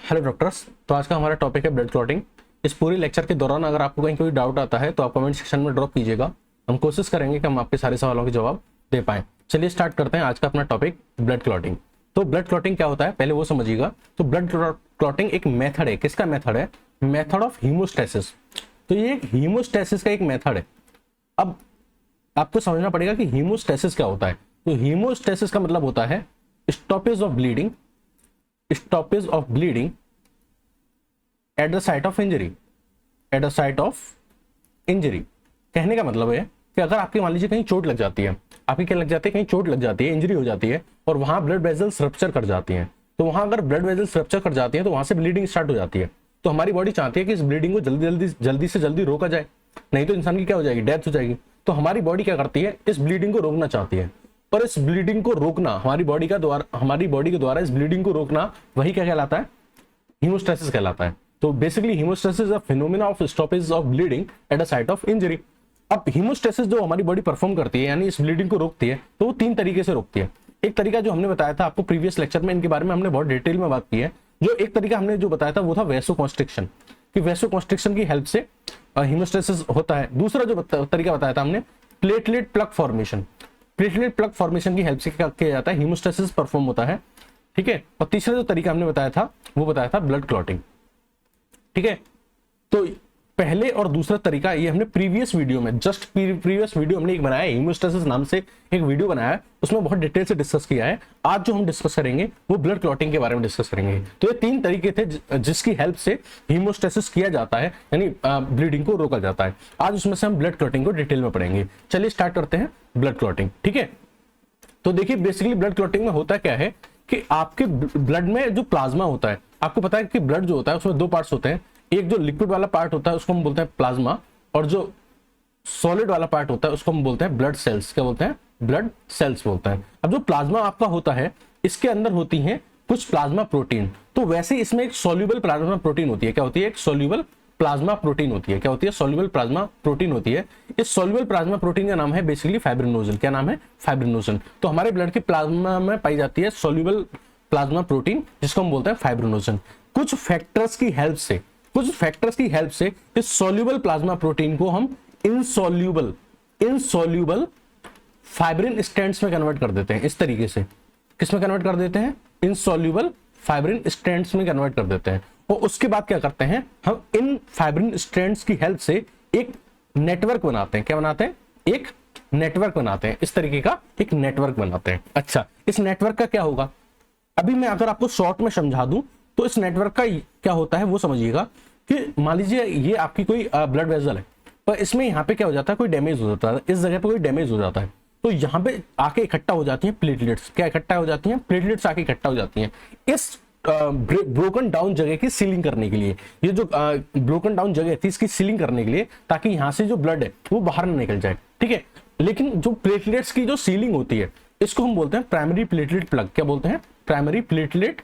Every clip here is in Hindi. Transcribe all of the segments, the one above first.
Hello doctors. तो आज का हमारा टॉपिक है ब्लड क्लॉटिंग। इस पूरी लेक्चर के दौरान अगर आपको कहीं कोई डाउट आता है तो आप कमेंट सेक्शन में ड्रॉप कीजिएगा। हम कोशिश करेंगे कि हम आपके सारे सवालों के जवाब दे पाएं। चलिए स्टार्ट करते हैं आज का अपना टॉपिक ब्लड क्लॉटिंग। तो ब्लड क्लॉटिंग क्या होता है पहले वो समझिएगा। तो ब्लड क्लॉटिंग एक मेथड है। किसका मेथड है? Method of haemostasis. तो ये एक हीमोस्टेसिस का एक मेथड है। अब आपको समझना पड़ेगा कि हीमोस्टेसिस क्या होता है। तो हीमोस्टेसिस का मतलब होता है stoppage of bleeding, stoppage of bleeding at the site of injury, at the site of injury. कहने का मतलब है कि अगर आपकी मान लीजिए कहीं चोट लग जाती है, आपकी क्या लग जाती है, कहीं चोट लग जाती है, इंजरी हो जाती है और वहां ब्लड वेजल्स रप्चर कर जाती हैं। तो वहां अगर ब्लड वेजल्स रप्चर कर जाती हैं तो वहां से ब्लीडिंग स्टार्ट हो जाती है। तो हमारी बॉडी चाहती है कि इस ब्लीडिंग को जल्दी से जल्दी रोका जाए, नहीं तो इंसान की क्या हो जाएगी, डेथ हो जाएगी। तो हमारी बॉडी क्या करती है, इस ब्लीडिंग को रोकना चाहती है। पर इस ब्लीडिंग को रोकना हमारी बॉडी के द्वारा इस ब्लीडिंग को रोकना वही क्या कहलाता है, हीमोस्टेसिस कहलाता है। तो basically haemostasis is a phenomena of stoppage of bleeding at a site of injury. अब हीमोस्टेसिस जो हमारी बॉडी परफॉर्म करती है यानी इस ब्लीडिंग को रोकती है, तो वो तीन तरीके से रोकती है। एक तरीका जो हमने बताया था आपको प्रीवियस लेक्चर में, इनके बारे में हमने बहुत डिटेल में बात की है। जो एक तरीका हमने जो बताया था वो था वैसोकॉन्स्ट्रिक्शन, कि वैसोकॉन्स्ट्रिक्शन की हेल्प से हीमोस्टेसिस होता है। दूसरा जो तरीका बताया था हमने platelet plug formation, platelet plug formation की हेल्प से क्या किया जाता है, हीमोस्टेसिस परफॉर्म होता है। ठीक है। और तीसरा जो तरीका हमने बताया था वो बताया था ब्लड क्लॉटिंग। ठीक है। तो पहले और दूसरा तरीका ये हमने प्रीवियस वीडियो में, जस्ट प्रीवियस वीडियो हमने एक बनाया है, हीमोस्टेसिस नाम से एक वीडियो बनाया है, उसमें बहुत डिटेल से डिस्कस किया है। आज जो हम डिस्कस करेंगे वो ब्लड क्लॉटिंग के बारे में डिस्कस करेंगे। तो ये तीन तरीके थे जिसकी हेल्प से हीमोस्टेसिस किया जाता है, यानी ब्लीडिंग को रोका जाता है। आज उसमें से हम ब्लड क्लॉटिंग को डिटेल में पढ़ेंगे। चलिए स्टार्ट करते हैं ब्लड क्लॉटिंग। ठीक है। तो देखिए बेसिकली ब्लड क्लॉटिंग में होता क्या है कि आपके ब्लड में जो प्लाज्मा होता है, आपको पता है कि ब्लड जो होता है उसमें दो पार्ट्स होते हैं। एक जो लिक्विड वाला पार्ट होता है उसको हम बोलते हैं प्लाज्मा, और जो सॉलिड वाला पार्ट होता है उसको हम बोलते हैं ब्लड सेल्स। क्या बोलते हैं? ब्लड सेल्स बोलते हैं। अब जो प्लाज्मा आपका होता है इसके अंदर होती हैं कुछ प्लाज्मा प्रोटीन। तो वैसे इसमें एक सोल्यूबल प्लाज्मा प्रोटीन होती है। क्या होती है? एक सोल्यूबल प्लाज्मा प्रोटीन होती है। क्या होती है? सोल्यूबल प्लाज्मा प्रोटीन होती है। इस सोल्यूबल प्लाज्मा प्रोटीन का नाम है बेसिकली फाइब्रिनोजन। क्या नाम है? फाइब्रिनोजन। तो हमारे ब्लड के प्लाज्मा में पाई जाती है सोल्यूबल प्लाज्मा प्रोटीन, जिसको हम बोलते हैं फाइब्रिनोजन। कुछ फैक्टर्स की हेल्प से इस सोल्यूबल प्लाज्मा प्रोटीन को हम इनसोल्यूबल फाइब्रिन स्ट्रैंड्स में कन्वर्ट कर देते हैं। इस तरीके से किस में कन्वर्ट कर देते हैं? इनसोल्यूबल फाइब्रिन स्ट्रैंड्स में कन्वर्ट कर देते हैं। और उसके बाद क्या करते हैं, हम इन फाइब्रिन स्ट्रैंड्स की हेल्प से एक नेटवर्क बनाते हैं। क्या बनाते हैं? एक नेटवर्क बनाते हैं। इस तरीके का एक नेटवर्क बनाते हैं। अच्छा, इस नेटवर्क का क्या होगा, अभी मैं अगर आपको शॉर्ट में समझा दूं तो इस नेटवर्क का क्या होता है वो समझिएगा। कि मान लीजिए ये आपकी कोई ब्लड वेसल है, पर इसमें यहाँ पे क्या हो जाता है, कोई डैमेज हो जाता है, इस जगह पे कोई डैमेज हो जाता है, तो यहाँ पे आके इकट्ठा हो जाती हैं प्लेटलेट्स। क्या इकट्ठा हो जाती हैं? प्लेटलेट्स आके इकट्ठा हो जाती हैं इस ब्रोकन डाउन जगह की सीलिंग करने के लिए। ये जो ब्रोकन डाउन जगह थी इसकी सीलिंग करने के लिए, ताकि यहाँ से जो ब्लड है वो बाहर न निकल जाए। ठीक है। लेकिन जो प्लेटलेट्स की जो सीलिंग होती है इसको हम बोलते हैं प्राइमरी प्लेटलेट प्लग। क्या बोलते हैं? प्राइमरी प्लेटलेट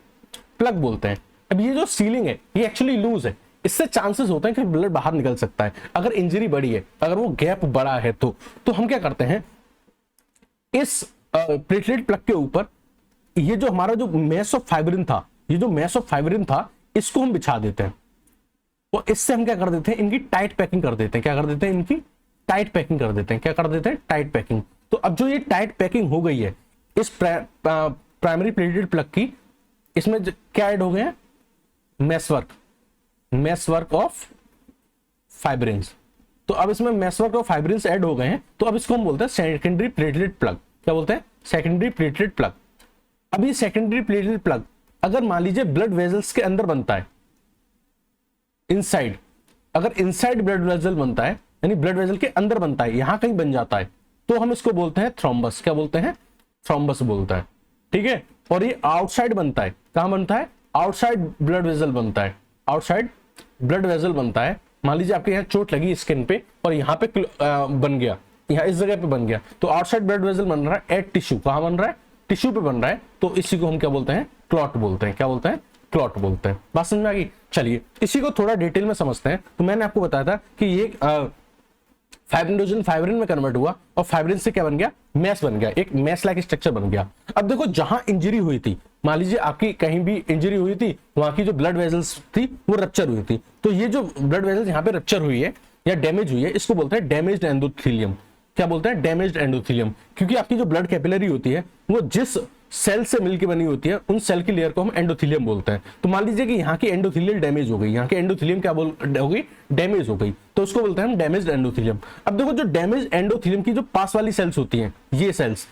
प्लग बोलते हैं। अब ये जो सीलिंग है ये एक्चुअली लूज है, इससे चांसेस होते हैं कि ब्लड बाहर निकल सकता है। अगर इंजरी बड़ी है, अगर वो गैप बड़ा है तो हम क्या करते हैं, इस प्लेटलेट प्लग के ऊपर ये जो हमारा जो मेश ऑफ फाइब्रिन था, ये जो मेश ऑफ फाइब्रिन था इसको हम बिछा देते हैं। और इससे हम क्या कर देते हैं, इनकी टाइट पैकिंग कर देते हैं। क्या कर देते हैं? इनकी टाइट पैकिंग कर देते हैं। क्या कर देते हैं? Tight packing. तो अब जो ये टाइट पैकिंग हो गई है इस प्राइमरी प्लेटलेट प्लग की, इसमें क्या ऐड हो गए हैं? Meshwork of fibrins. तो अब इसमें मेशवर्क ऑफ फाइब्रिन्स ऐड हो गए हैं, तो अब इसको हम बोलते हैं सेकेंडरी प्लेटलेट प्लग। क्या बोलते हैं? Secondary platelet plug. अब ये सेकेंडरी प्लेटलेट प्लग अगर मान लीजिए ब्लड वेजल्स के अंदर बनता है, इनसाइड, अगर इनसाइड ब्लड वेजल बनता है यानी ब्लड वेजल के अंदर बनता है, यहां कहीं बन जाता है, तो हम इसको बोलते हैं थ्रोम्बस। क्या बोलते हैं? थ्रोम्बस बोलता है। ठीक है। और ये आउटसाइड बनता है, कहां बनता है? आउटसाइड ब्लड वेजल बनता है। आउटसाइड ब्लड वेजल बनता है। मान लीजिए आपके यहाँ चोट लगी स्किन पे और यहाँ पे बन गया, यहाँ इस जगह पे बन गया, तो आउटसाइड ब्लड वेजल बन रहा है एट टिश्यू। कहां बन रहा है? टिश्यू पे बन रहा है। तो इसी को हम क्या बोलते हैं? क्लॉट बोलते हैं। क्या बोलते हैं? क्लॉट बोलते हैं। बात समझ में आ गई? चलिए इसी को थोड़ा डिटेल में समझते हैं। तो मैंने आपको बताया था कि ये फाइब्रिनोजन फाइब्रिन में कन्वर्ट हुआ और फाइब्रिन से क्या बन गया? मैश बन गया, एक मैश लाइक स्ट्रक्चर बन गया। अब देखो जहां इंजरी हुई थी मान लीजिए आपकी कहीं भी इंजरी हुई थी, वहां की जो ब्लड वेजल्स थी वो रप्चर हुई थी, तो ये जो ब्लड वेजल्स यहाँ पे रप्चर हुई है या डैमेज हुई है, इसको बोलते हैं डैमेज्ड एंडोथेलियम। क्या बोलते हैं? Damaged endothelium. क्योंकि आपकी जो ब्लड कैपिलरी होती है वो जिस सेल से मिलकर बनी होती है, उन सेल की लेयर को हम एंडोथेलियम बोलते हैं। तो मान लीजिए कि यहाँ की एंडोथेलियल डैमेज हो गई, यहाँ की एंडोथेलियम क्या हो गई? डैमेज हो गई, तो उसको बोलते हैं हम डैमेज्ड एंडोथेलियम। अब देखो, जो डैमेज्ड एंडोथेलियम की जो पास वाली सेल्स होती हैं, ये सेल्स,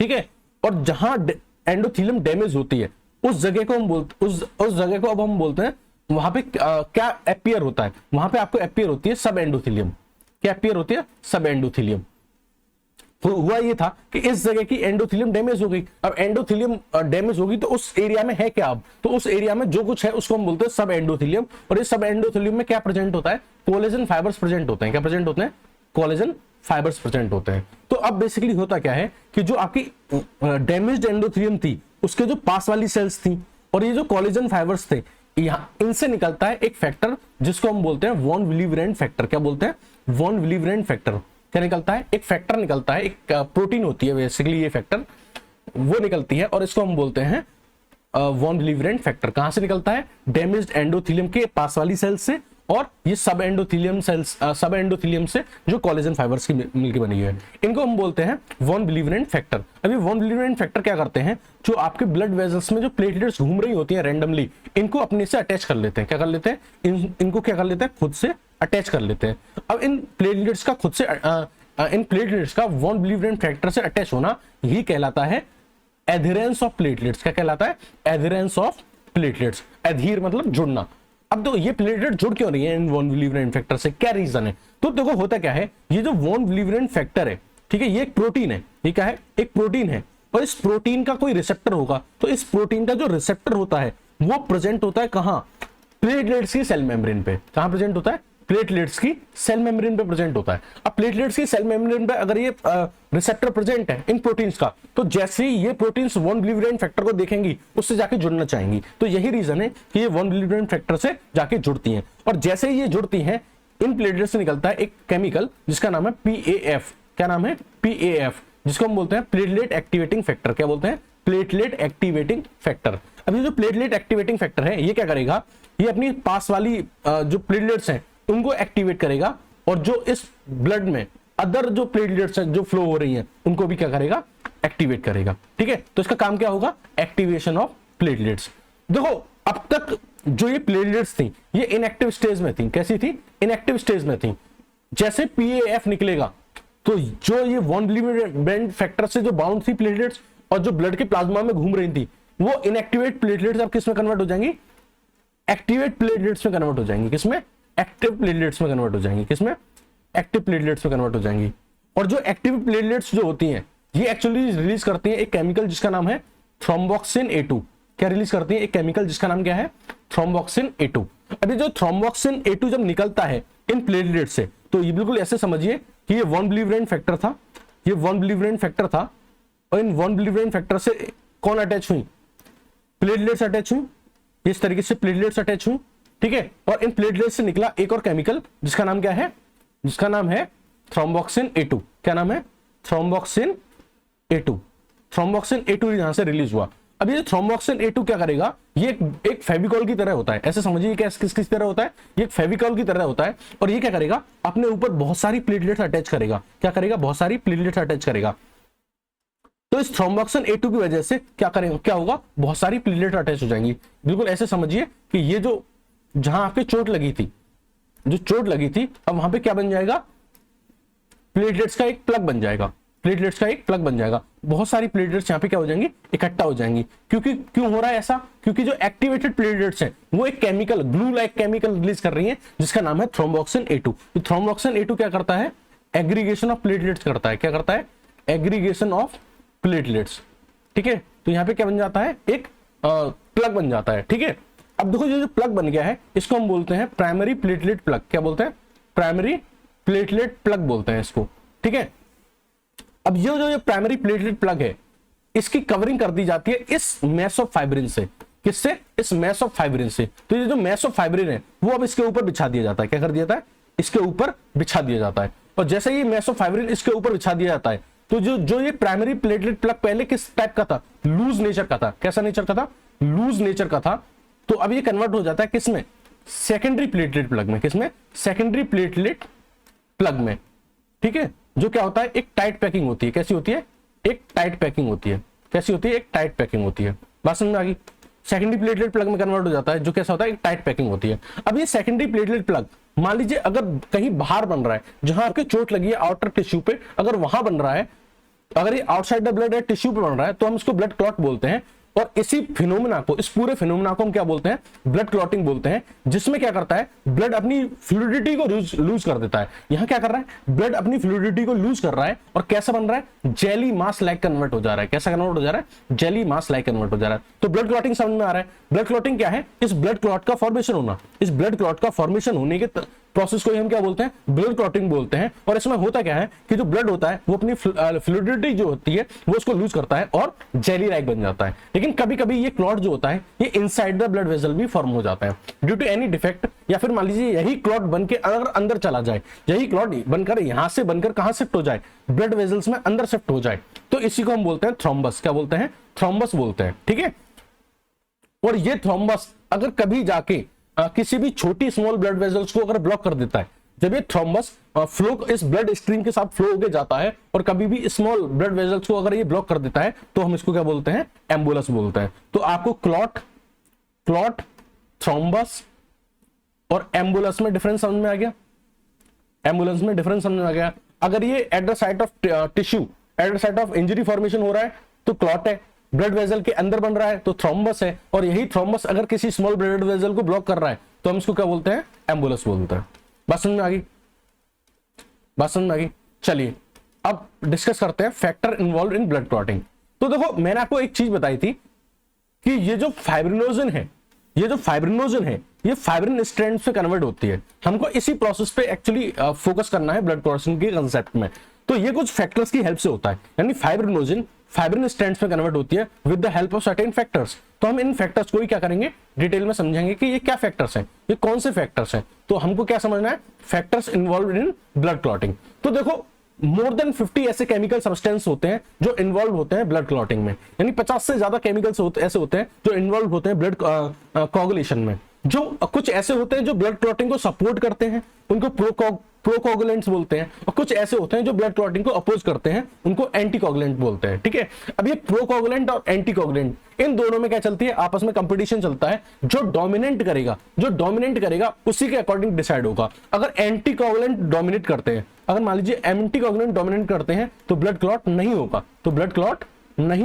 ठीक है, और जहां एंडोथेलियम डैमेज होती है उस जगह को हम बोलते उस जगह को अब हम बोलते हैं, वहां पे क्या अपीयर होता है? वहां पे आपको अपीयर होती है सब एंडोथेलियम। क्या अपीयर होती है? सब एंडोथेलियम। तो हुआ ये था कि इस जगह की एंडोथेलियम डैमेज हो गई। अब एंडोथेलियम डैमेज होगी तो उस एरिया में है क्या? अब तो उस एरिया में जो कुछ है उसको हम बोलते हैं सब एंडोथेलियम। और इस सब एंडोथेलियम में क्या प्रेजेंट होता है? कोलेजन फाइबर्स प्रेजेंट होते हैं। क्या प्रेजेंट होते हैं? कोलेजन फाइबर्स प्रेजेंट होते हैं। तो अब बेसिकली होता क्या है कि जो आपकी डैमेज्ड एंडोथेलियम थी उसके जो पास वाली सेल्स थी और ये जो कोलेजन फाइबर्स थे, इनसे निकलता है एक फैक्टर जिसको हम बोलते हैं वॉन विलिवरेंट फैक्टर। क्या बोलते हैं? Von Willebrand factor. क्या निकलता है? एक फैक्टर निकलता है, एक प्रोटीन होती है बेसिकली, ये फैक्टर वो निकलती है और इसको हम बोलते हैं वॉन विलिवरेंट फैक्टर। कहां से निकलता है? डैमेज्ड एंडोथेलियम के पास वाली सेल्स से और ये सब एंडोथेलियम सेल्स, सब एंडोथेलियम से जो कोलेजन फाइबर्स की मिलकर बनी हुई है, इनको हम बोलते हैं वॉन विलिवरेंट फैक्टर। अभी वॉन विलिवरेंट फैक्टर क्या करते हैं? जो आपके ब्लड वेजल्स में जो प्लेटलेट्स घूम रही होती हैं रैंडमली, इनको अपने से अटैच कर लेते हैं। क्या कर लेते हैं? इनको क्या कर लेते हैं? खुद से अटैच कर लेते हैं। अब इन प्लेटलेट्स का खुद से इन प्लेटलेट्स का वॉन विलिवरेंट फैक्टर से अटैच होना यही कहलाता है एडहेरेंस ऑफ प्लेटलेट्स। क्या कहलाता है? Adherence of platelets. एडहीर मतलब जुड़ना। अब तो ये प्लेटलेट जुड़ क्यों रही है इन वॉन विलिवरेंट फैक्टर से? क्या रीजन है? तो देखो होता क्या है, ये जो वॉन विलिवरेंट फैक्टर है, ठीक है, ये एक प्रोटीन है। ये क्या है? एक प्रोटीन है। और इस प्रोटीन का कोई रिसेप्टर होगा, तो इस प्रोटीन का जो रिसेप्टर होता है वो प्रेजेंट होता है कहां? प्लेटलेट्स की सेल मेम्ब्रेन पे। कहां प्रेजेंट होता है? प्लेटलेट्स की सेल मेम्ब्रेन पे प्रेजेंट होता है। अब प्लेटलेट्स की सेल मेम्ब्रेन पे अगर ये रिसेप्टर प्रेजेंट है इन प्रोटीन्स का, तो जैसे ही ये प्रोटीन्स वॉन विलिवरेंट फैक्टर को देखेंगी उससे जाके जुड़ना चाहेंगी। तो यही रीजन है कि ये वॉन विलिवरेंट फैक्टर से जाके जुड़ती हैं। और जैसे ही ये जुड़ती हैं, इन प्लेटलेट्स से निकलता है एक केमिकल जिसका नाम है PAF। क्या नाम है? PAF, जिसको हम बोलते हैं प्लेटलेट एक्टिवेटिंग फैक्टर। क्या बोलते हैं? Platelet activating factor. अब ये जो प्लेटलेट एक्टिवेटिंग फैक्टर है, ये क्या करेगा? ये अपनी पास वाली जो प्लेटलेट्स हैं उनको एक्टिवेट करेगा, और जो इस ब्लड में अदर जो प्लेटलेट्स हैं जो फ्लो हो रही हैं उनको भी क्या करेगा? एक्टिवेट करेगा। ठीक है, तो इसका काम क्या होगा? Activation of platelets. देखो, अब तक जो ये प्लेटलेट्स थी ये इनएक्टिव स्टेज में थी। कैसी थी? इनएक्टिव स्टेज में थी। जैसे PAF निकलेगा तो जो ये वॉन विलिवरेंट फैक्टर से जो बाउंड थी प्लेटलेट्स और जो ब्लड के प्लाज्मा में घूम रही थी, वो इनएक्टिवेट प्लेटलेट्स अब किस में कन्वर्ट हो जाएंगी? एक्टिवेट प्लेटलेट्स में कन्वर्ट हो जाएंगी। किसमें? एक्टिव प्लेटलेट्स में कन्वर्ट हो जाएंगी। किसमें? एक्टिव प्लेटलेट्स में कन्वर्ट हो जाएंगी। और जो एक्टिव प्लेटलेट्स जो होती हैं ये एक्चुअली रिलीज करती हैं एक केमिकल जिसका नाम है थ्रोम्बोक्सिन A2। क्या रिलीज करती है? एक केमिकल जिसका नाम क्या है? Thromboxane A2। अभी जो थ्रोम्बोक्सिन A2 जब निकलता है इन प्लेटलेट से, तो ये बिल्कुल ऐसे समझिए कि ये वॉन विलिवरेंट फैक्टर था, ये वॉन विलिवरेंट फैक्टर था, और इन वॉन विलिवरेंट फैक्टर से कौन अटैच हुई? प्लेटलेट्स अटैच हुई। इस तरीके से प्लेटलेट्स अटैच हुई, ठीक है। और इन प्लेटलेट्स से निकला एक और केमिकल जिसका नाम क्या है? जिसका नाम है थ्रोम्बोक्सिन A2। क्या नाम है? Thromboxane A2। थ्रोम्बोक्सिन A2 यहां से रिलीज हुआ। अब ये थ्रोम्बोक्सिन A2 क्या करेगा? ये एक फेविकॉल की तरह होता है। ऐसे समझिए किस तरह होता है? ये एक फेविकॉल की तरह होता है। और ये क्या करेगा? अपने ऊपर बहुत सारी प्लेटलेट्स अटैच करेगा। क्या करेगा? बहुत सारी प्लेटलेट्स अटैच करेगा। तो इस थ्रोम्बोक्सिन A2 की वजह से क्या करेगा? क्या होगा? बहुत सारी प्लेटलेट अटैच हो जाएंगी। बिल्कुल ऐसे समझिए कि ये जो जहां आपके चोट लगी थी, जो चोट लगी थी, अब वहां पे क्या बन जाएगा? प्लेटलेट्स का एक प्लग बन जाएगा। प्लेटलेट्स का एक प्लग बन जाएगा। बहुत सारी प्लेटलेट्स यहाँ पे क्या हो जाएंगी? इकट्ठा हो जाएंगी। क्योंकि क्यों हो रहा है ऐसा? क्योंकि जो एक्टिवेटेड प्लेटलेट्स हैं वो एक chemical, glue like chemical release कर रही है जिसका नाम है थ्रोम्बोक्सिन A2। तो थ्रोम्बोक्सिन A2 क्या करता है? एग्रीगेशन ऑफ प्लेटलेट्स करता है। क्या करता है? Aggregation of platelets. ठीक है, तो यहाँ पे क्या बन जाता है? एक प्लग बन जाता है। ठीक है, अब देखो ये जो प्लग बन गया है इसको हम बोलते हैं प्राइमरी प्लेटलेट प्लग। क्या बोलते हैं? प्राइमरी प्लेटलेट प्लग बोलते हैं इसको। ठीक है, अब ये जो प्राइमरी प्लेटलेट प्लग है इसकी कवरिंग कर दी जाती है इस मैस ऑफ फाइब्रिन से। किससे? इस मैस ऑफ फाइब्रिन से। तो ये जो मैस ऑफ फाइब्रिन है वो अब इसके ऊपर बिछा दिया जाता है। क्या कर दिया जाता है? इसके ऊपर बिछा दिया जाता है। और जैसे ही मैस ऑफ फाइब्रिन इसके ऊपर बिछा दिया जाता है तो जो ये प्राइमरी प्लेटलेट प्लग पहले किस टाइप का था, लूज नेचर का था। कैसा नेचर का था, लूज नेचर का था। तो अब ये कन्वर्ट हो जाता है किसमें, सेकेंडरी प्लेटलेट प्लग में। किसमें, सेकेंडरी प्लेटलेट प्लग में। ठीक है, जो क्या होता है, एक टाइट पैकिंग होती है। कैसी होती है, एक टाइट पैकिंग होती है। कैसी होती है, एक टाइट पैकिंग होती है। बात समझ में आ गई। सेकेंडरी प्लेटलेट प्लग में कन्वर्ट हो जाता है, जो कैसा होता है, एक टाइट पैकिंग होती है। अब ये सेकेंडरी प्लेटलेट प्लग मान लीजिए अगर कहीं बाहर बन रहा है, जहां आपके चोट लगी है आउटर टिश्यू पे, अगर वहां बन रहा है, अगर ये आउटसाइड द ब्लड है टिश्यू पे बन रहा है, तो हम इसको ब्लड क्लॉट बोलते हैं। और इसी फिनोमेना को, इस पूरे फिनोमेना को हम क्या बोलते हैं, ब्लड क्लॉटिंग बोलते हैं। जिसमें क्या करता है, ब्लड अपनी फ्लूइडिटी को लूज कर देता है। यहां क्या कर रहा है, ब्लड अपनी फ्लूइडिटी को लूज कर रहा है और कैसा बन रहा है, जेली मास लाइक कन्वर्ट हो जा रहा है। कैसा कन्वर्ट हो जा रहा है, जेली मास लाइक कन्वर्ट हो जा रहा है। तो ब्लड क्लॉटिंग समझ में आ रहा है। ब्लड क्लॉटिंग क्या है, इस ब्लड क्लॉट का फॉर्मेशन होना। इस ब्लड क्लॉट का फॉर्मेशन होने के प्रोसेस को हम क्या बोलते हैं, ब्लड क्लॉटिंग बोलते हैं। और इसमें होता क्या है कि जो ब्लड होता है वो अपनी फ्लूइडिटी जो होती है वो उसको लूज करता है और जेली लाइक बन जाता है। लेकिन कभी कभी ये क्लॉट जो होता है ये इनसाइड द ब्लड वेसल भी फॉर्म हो जाता है ड्यू टू एनी डिफेक्ट। या फिर मान लीजिए यही क्लॉट बनके अगर अंदर चला जाए, यही क्लॉट बनकर यहां से बनकर कहां शिफ्ट हो जाए, ब्लड वेसल्स में अंदर शिफ्ट हो जाए, तो इसी को हम बोलते हैं थ्रोम्बस। क्या बोलते हैं, थ्रोम्बस बोलते हैं। ठीक है, और ये थ्रोम्बस अगर कभी जाके किसी भी छोटी स्मॉल ब्लड वेसल्स को अगर ब्लॉक कर देता है, जब ये थ्रोम्बस फ्लो इस ब्लड स्ट्रीम के साथ फ्लो होके जाता है और कभी भी स्मॉल ब्लड वेसल्स को अगर ये ब्लॉक कर देता है, तो हम इसको क्या बोलते हैं, एम्बुलस बोलते हैं। तो आपको क्लॉट, थ्रोम्बस और एम्बुलस में डिफरेंस समझ में आ गया। एम्बुलेंस में डिफरेंस समझ में आ गया। अगर ये at the site of tissue, at the site of injury formation हो रहा है तो क्लॉट है, ब्लड वेसल के अंदर बन रहा है तो थ्रोम्बस है। और यही थ्रोम्बस अगर किसी स्मॉल ब्लड वेसल को ब्लॉक कर रहा है तो हम इसको क्या बोलते हैं, एम्बुलस बोलते हैं। बात समझ में आ गई, बात समझ में आ गई। चलिए अब डिस्कस करते हैं factor involve in blood clotting. तो देखो मैंने आपको एक चीज बताई थी कि ये जो फाइब्रिनोजन है, ये फाइब्रिन स्ट्रैंड्स पे कन्वर्ट होती है। हमको इसी प्रोसेस पे एक्चुअली फोकस करना है ब्लड क्लॉटिंग के कंसेप्ट में। तो ये कुछ फैक्टर्स की हेल्प से होता है, यानी फाइब्रिनोजन फाइब्रिन स्ट्रैंड्स में कन्वर्ट होती है with the help of certain factors. तो हम इन फैक्टर्स को ही क्या करेंगे, डिटेल में समझेंगे कि ये क्या फैक्टर्स हैं, ये कौन से फैक्टर्स हैं। तो हमको क्या समझना है, factors involve in blood clotting. तो देखो मोर देन 50 ऐसे केमिकल सब्सटेंस होते हैं जो इन्वॉल्व होते हैं ब्लड क्लॉटिंग में, यानी 50 से ज्यादा केमिकल्स ऐसे होते हैं जो इन्वॉल्व होते हैं ब्लड कोगुलेशन में। जो कुछ ऐसे होते हैं जो ब्लड क्लॉटिंग को सपोर्ट करते हैं, उनको प्रोकोगुलेंट्स बोलते हैं, और कुछ ऐसे होते हैं जो ब्लड क्लॉटिंग को अपोज करते हैं, उनको एंटीकोगुलेंट बोलते हैं। ठीक है, अब ये प्रोकोगुलेंट और एंटीकोगुलेंट इन दोनों में क्या चलती है, आपस में कंपटीशन चलता है। जो डोमिनेट करेगा उसी के अकॉर्डिंग डिसाइड होगा। अगर एंटीकोगुलेंट डोमिनेट करते हैं, अगर मान लीजिए एंटीकोगुलेंट डोमिनेट करते हैं तो ब्लड क्लॉट नहीं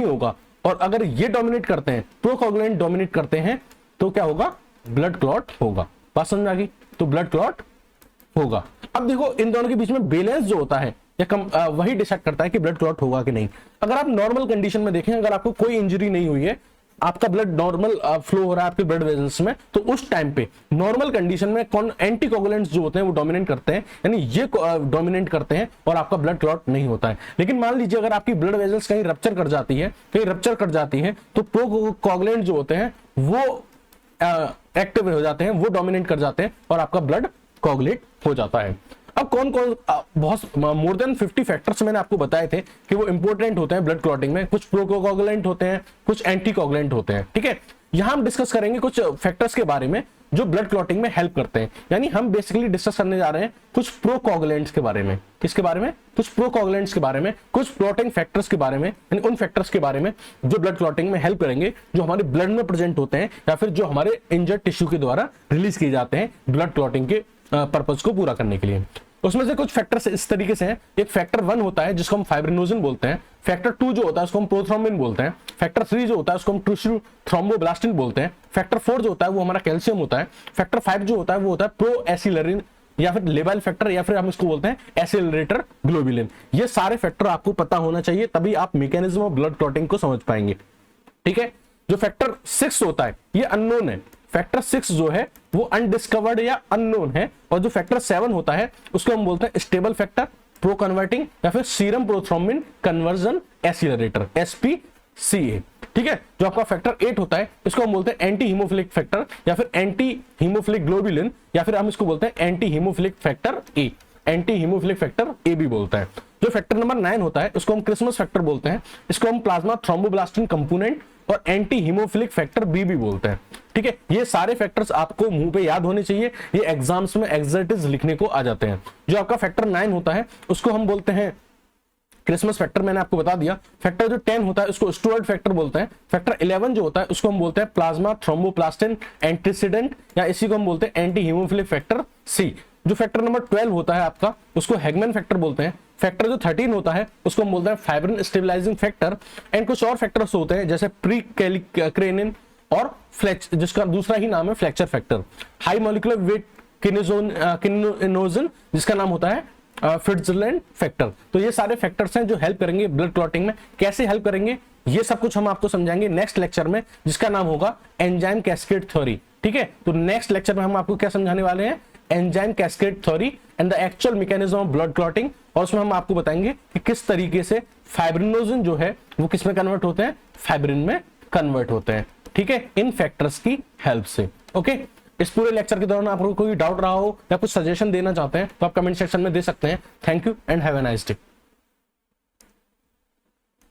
होगा, और अगर ये डोमिनेट करते हैं, प्रोकोगुलेंट डोमिनेट करते हैं, तो क्या होगा, ब्लड क्लॉट होगा। बात समझ में आ गई, तो ब्लड क्लॉट होगा। अब देखो इन दोनों के बीच में बैलेंस जो होता है या वही डिसाइड करता है कि ब्लड क्लॉट होगा कि नहीं। अगर आप नॉर्मल कंडीशन में देखें, अगर आपको कोई इंजरी नहीं हुई है, आपका ब्लड नॉर्मल फ्लो हो रहा है आपके ब्लड वेसल्स में, तो उस टाइम पे नॉर्मल कंडीशन में कौन एंटीकोगुलेंट्स जो होते हैं वो डोमिनेट करते हैं, यानी ये डोमिनेट करते हैं और आपका ब्लड क्लॉट नहीं होता है। लेकिन मान लीजिए अगर आपकी ब्लड वेसल्स कहीं रप्चर कर जाती है तो प्रोकोगुलेंट जो होते हैं वो एक्टिव हो जाते हैं, वो डोमिनेट कर जाते हैं और आपका ब्लड कोगुलेट हो जाता है। अब कौन बहुत मोर देन 50 फैक्टर्स मैंने आपको बताए थे कि वो इंपॉर्टेंट होते हैं ब्लड क्लॉटिंग में। कुछ प्रोकोगुलेंट होते हैं, कुछ एंटीकोगुलेंट होते हैं। ठीक है, यहां हम डिस्कस करेंगे कुछ फैक्टर्स के बारे में जो ब्लड क्लॉटिंग में हेल्प करते हैं। यानी हम बेसिकली डिस्कस करने जा रहे हैं कुछ प्रोकोगुलेंट्स के बारे में। किसके बारे में, कुछ प्रोकोगुलेंट्स के बारे में, कुछ क्लॉटिंग फैक्टर्स के बारे में, यानी उन फैक्टर्स के बारे में जो ब्लड क्लॉटिंग में हेल्प करेंगे, जो हमारे ब्लड में प्रेजेंट होते हैं या फिर जो हमारे इंजर्ड टिश्यू के द्वारा रिलीज किए जाते हैं ब्लड क्लॉटिंग के पर्पज को पूरा करने के लिए। उसमें से कुछ फैक्टर्स इस तरीके से हैं। एक फैक्टर 1 होता है जिसको हम फाइब्रिनोजन बोलते हैं। फैक्टर 2 जो होता है उसको हम प्रोथ्रोम्बिन बोलते हैं। फैक्टर 3 जो होता है उसको हम टिश्यू थ्रोम्बोब्लास्टिन बोलते हैं। फैक्टर 4 जो होता है वो हमारा कैल्शियम होता है। फैक्टर 5 जो होता है वो होता है प्रो एसिलरिन या फिर लेबाइल फैक्टर, या फिर हम इसको बोलते हैं एसिलरेटर ग्लोबुलिन। ये सारे फैक्टर आपको पता होना चाहिए, तभी आप मैकेनिज्म ऑफ ब्लड क्लॉटिंग को समझ पाएंगे। ठीक है, जो फैक्टर 6 होता है ये अननोन है। फैक्टर 6 जो है वो अनडिस्कवर्ड या अननोन है। और जो फैक्टर 7 होता है उसको हम बोलते हैं स्टेबल फैक्टर, प्रो कन्वर्टिंग या फिर सीरम प्रोथ्रोम्बिन कन्वर्जन एसिलरेटर, SPCA। ठीक है, जो आपका फैक्टर 8 होता है इसको हम बोलते हैं एंटी हीमोफिलिक फैक्टर या फिर एंटी हीमोफिलिक ग्लोबुलिन, या फिर हम इसको बोलते हैं anti haemophilic factor A। Anti haemophilic factor A भी बोलते हैं। जो फैक्टर नंबर 9 होता है इसको हम क्रिसमस फैक्टर बोलते हैं, इसको हम प्लाज्मा थ्रोम्बोब्लास्टिन कंपोनेंट और एंटी हीमोफिलिक फैक्टर बी भी बोलते हैं। ठीक है, ये सारे फैक्टर्स आपको मुंह पे याद होने चाहिए, ये एग्जाम्स में एग्जर्टिज लिखने को आ जाते हैं। जो आपका फैक्टर 9 होता है उसको हम बोलते हैं क्रिसमस फैक्टर, मैंने आपको बता दिया। फैक्टर जो 10 होता है उसको स्टुअर्ट फैक्टर बोलते हैं। फैक्टर 11 जो होता है उसको हम बोलते हैं प्लाज्मा थ्रोम्बोप्लास्टिन एंटीसीडेंट, या इसी को हम बोलते हैं एंटी हीमोफिलिक फैक्टर सी। जो फैक्टर नंबर 12 होता है आपका उसको हैगमैन फैक्टर बोलते हैं। फैक्टर जो 13 होता है उसको हम बोलते हैं फाइब्रिन स्टेबलाइजिंग फैक्टर। एंड कुछ और फैक्टर्स होते हैं जैसे प्री क्रेनिन और फ्लेक्स, जिसका दूसरा ही नाम है Fletcher factor. High molecular weight kininogen, जिसका नाम होता है फिट्जरलैंड फैक्टर। तो ये सारे फैक्टर्स हैं जो हेल्प करेंगे ब्लड क्लॉटिंग में। कैसे हेल्प करेंगे ये सब कुछ हम आपको समझाएंगे नेक्स्ट लेक्चर में, जिसका नाम होगा एंजाइम कैस्केड थ्योरी। ठीक है, तो नेक्स्ट लेक्चर में हम आपको क्या समझाने वाले हैं, enzyme cascade theory and the actual mechanism of blood clotting. और उसमें हम आपको बताएंगे कि किस तरीके से फाइब्रिनोजन जो है वो किस में कन्वर्ट होते हैं, फाइब्रिन में कन्वर्ट होते हैं। ठीक है, इन फैक्टर्स की हेल्प से। ओके, इस पूरे लेक्चर के दौरान आपको कोई डाउट रहा हो या कुछ सजेशन देना चाहते हैं तो आप कमेंट सेक्शन में दे सकते हैं। Thank you and have a nice day.